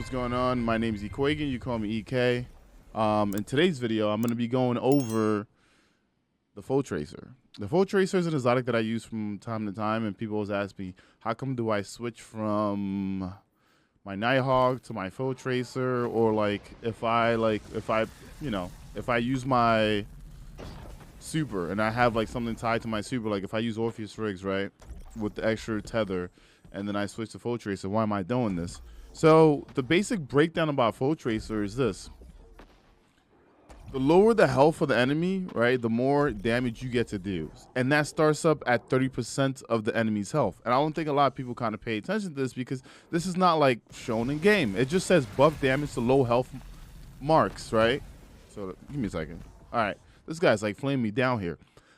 what's going on? My name is Ekuegan. You call me EK. In today's video, I'm going to be going over the FOETRACER. The FOETRACER is an exotic that I use from time to time, and people always ask me, how come do I switch from my Nighthawk to my FOETRACER, or if I use my super and I have something tied to my super, like if I use Orpheus rigs, right, with the extra tether, and then I switch to FOETRACER, why am I doing this? So the basic breakdown about FOETRACER is this. The lower the health of the enemy, right, the more damage you get to do. And that starts up at 30% of the enemy's health. And I don't think a lot of people kind of pay attention to this because this is not shown in game. It just says buff damage to low health marks, right? So give me a second. All right, this guy's flaming me down here.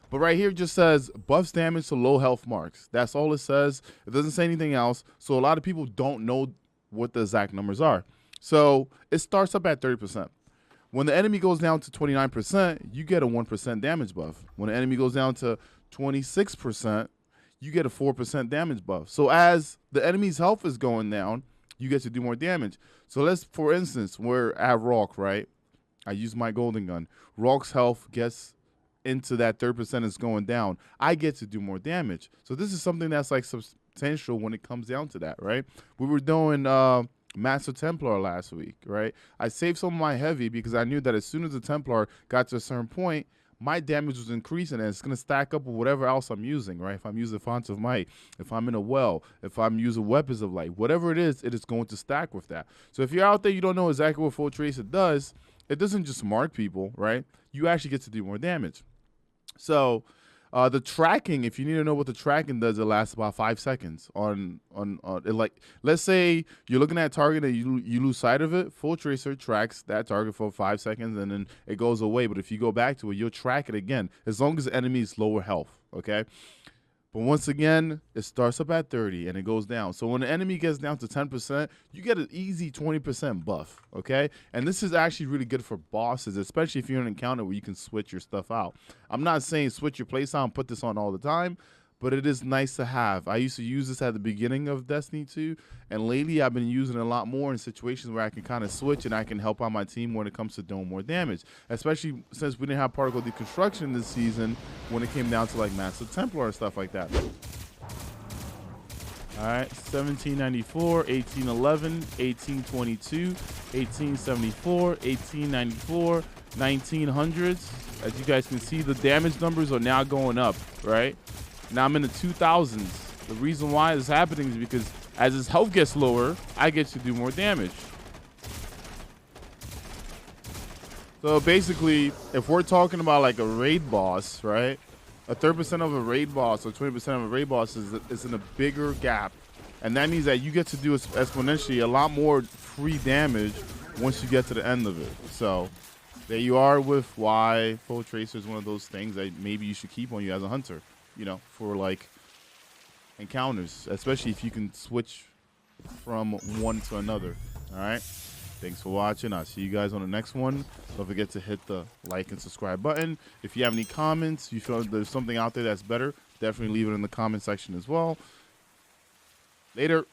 But right here it just says buffs damage to low health marks. That's all it says. It doesn't say anything else. So a lot of people don't know what the exact numbers are. So it starts up at 30%. When the enemy goes down to 29%, you get a 1% damage buff. When the enemy goes down to 26%, you get a 4% damage buff. So as the enemy's health is going down, you get to do more damage. So let's, for instance, we're at Rock, right? I use my golden gun. Rock's health gets into that 30% is going down. I get to do more damage. So this is something that's substantial when it comes down to that, right? We were doing Master Templar last week, right? I saved some of my heavy because I knew that as soon as the Templar got to a certain point, my damage was increasing and it's going to stack up with whatever else I'm using, right? If I'm using Fonts of Might, if I'm in a well, if I'm using Weapons of Light, whatever it is going to stack with that. So if you're out there, you don't know exactly what FOETRACER does, it doesn't just mark people, right? You actually get to do more damage. So the tracking, if you need to know what the tracking does, it lasts about 5 seconds on it. Let's say you're looking at a target and you lose sight of it. FOETRACER tracks that target for 5 seconds and then it goes away. But if you go back to it, you'll track it again as long as the enemy is lower health. Okay. But once again, it starts up at 30 and it goes down. So when the enemy gets down to 10%, you get an easy 20% buff, okay? And this is actually really good for bosses, especially if you're in an encounter where you can switch your stuff out. I'm not saying switch your playstyle and put this on all the time, but it is nice to have. I used to use this at the beginning of Destiny 2, and lately I've been using it a lot more in situations where I can kind of switch and I can help out my team when it comes to doing more damage, especially since we didn't have particle deconstruction this season when it came down to Master Templar and stuff like that. All right, 1794, 1811, 1822, 1874, 1894, 1900s. As you guys can see, the damage numbers are now going up, right? Now I'm in the 2000s. The reason why this is happening is because as his health gets lower, I get to do more damage. So basically, if we're talking about a raid boss, right? A 30% of a raid boss or 20% of a raid boss is in a bigger gap. And that means that you get to do exponentially a lot more free damage once you get to the end of it. So there you are with why FOETRACER is one of those things that maybe you should keep on you as a hunter. You know, for encounters, especially if you can switch from one to another. All right. Thanks for watching. I'll see you guys on the next one. Don't forget to hit the like and subscribe button. If you have any comments, you feel there's something out there that's better, definitely leave it in the comment section as well. Later.